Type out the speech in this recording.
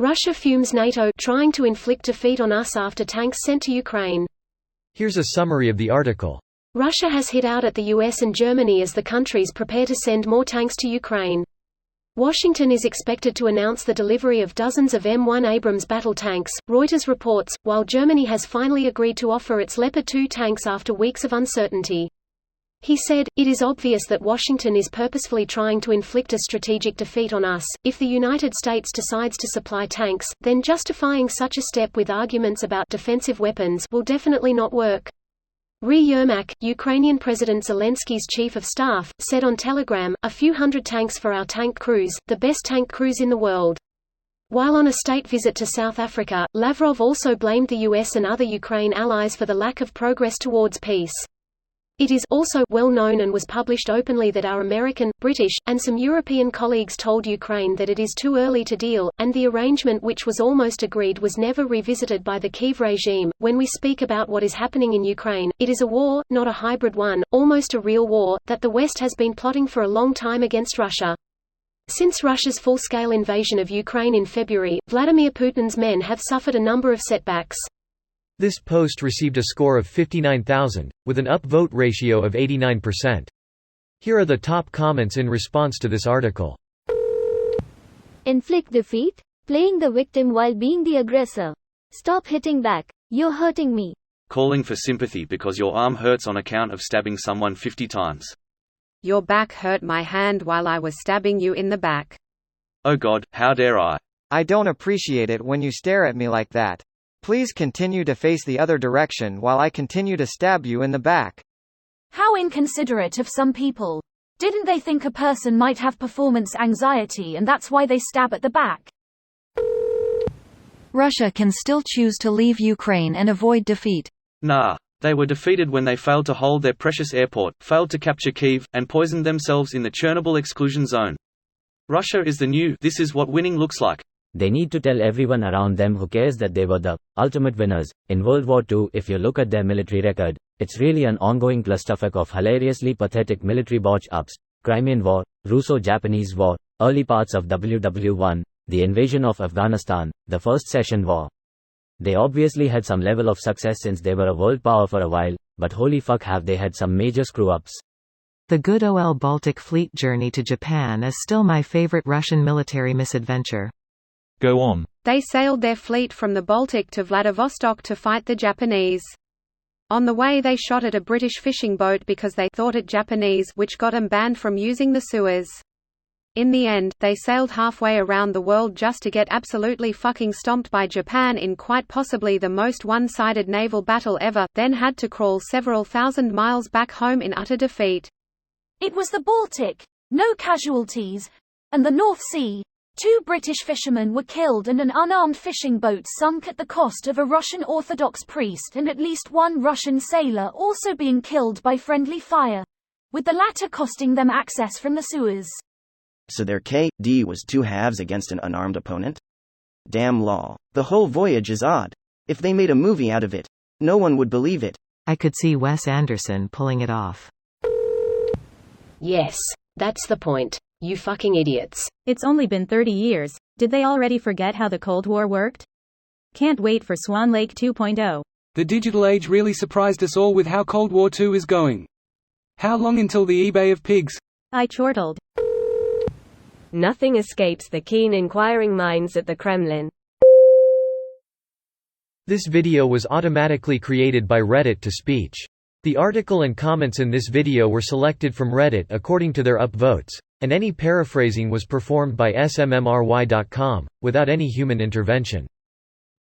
Russia fumes NATO, trying to inflict defeat on us after tanks sent to Ukraine. Here's a summary of the article. Russia has hit out at the US and Germany as the countries prepare to send more tanks to Ukraine. Washington is expected to announce the delivery of dozens of M1 Abrams battle tanks, Reuters reports, while Germany has finally agreed to offer its Leopard 2 tanks after weeks of uncertainty. He said, "It is obvious that Washington is purposefully trying to inflict a strategic defeat on us. If the United States decides to supply tanks, then justifying such a step with arguments about defensive weapons will definitely not work." Ry Yermak, Ukrainian President Zelensky's chief of staff, said on Telegram, "A few hundred tanks for our tank crews, the best tank crews in the world." While on a state visit to South Africa, Lavrov also blamed the US and other Ukraine allies for the lack of progress towards peace. It is also well known and was published openly that our American, British, and some European colleagues told Ukraine that it is too early to deal, and the arrangement which was almost agreed was never revisited by the Kyiv regime. When we speak about what is happening in Ukraine, it is a war, not a hybrid one, almost a real war, that the West has been plotting for a long time against Russia. Since Russia's full-scale invasion of Ukraine in February, Vladimir Putin's men have suffered a number of setbacks. This post received a score of 59,000, with an upvote ratio of 89%. Here are the top comments in response to this article. Inflict defeat? Playing the victim while being the aggressor. Stop hitting back. You're hurting me. Calling for sympathy because your arm hurts on account of stabbing someone 50 times. Your back hurt my hand while I was stabbing you in the back. Oh God, how dare I? I don't appreciate it when you stare at me like that. Please continue to face the other direction while I continue to stab you in the back. How inconsiderate of some people. Didn't they think a person might have performance anxiety and that's why they stab at the back? Russia can still choose to leave Ukraine and avoid defeat. Nah. They were defeated when they failed to hold their precious airport, failed to capture Kyiv, and poisoned themselves in the Chernobyl exclusion zone. Russia is the new, this is what winning looks like. They need to tell everyone around them who cares that they were the ultimate winners. In World War II, if you look at their military record, it's really an ongoing clusterfuck of hilariously pathetic military botch-ups. Crimean War, Russo-Japanese War, early parts of WW1, the invasion of Afghanistan, the First Session War. They obviously had some level of success since they were a world power for a while, but holy fuck have they had some major screw-ups. The good old Baltic Fleet journey to Japan is still my favorite Russian military misadventure. Go on. They sailed their fleet from the Baltic to Vladivostok to fight the Japanese. On the way they shot at a British fishing boat because they thought it Japanese, which got them banned from using the Suez. In the end, they sailed halfway around the world just to get absolutely fucking stomped by Japan in quite possibly the most one-sided naval battle ever, then had to crawl several thousand miles back home in utter defeat. It was the Baltic, no casualties, and the North Sea. 2 British fishermen were killed and an unarmed fishing boat sunk at the cost of a Russian Orthodox priest and at least 1 Russian sailor also being killed by friendly fire, with the latter costing them access from the Suez. So their KD was 2 halves against an unarmed opponent? Damn law. The whole voyage is odd. If they made a movie out of it, no one would believe it. I could see Wes Anderson pulling it off. Yes, that's the point. You fucking idiots. It's only been 30 years. Did they already forget how the Cold War worked? Can't wait for Swan Lake 2.0. The digital age really surprised us all with how Cold War II is going. How long until the eBay of pigs? I chortled. Nothing escapes the keen inquiring minds at the Kremlin. This video was automatically created by Reddit to speech. The article and comments in this video were selected from Reddit according to their upvotes, and any paraphrasing was performed by smmry.com, without any human intervention.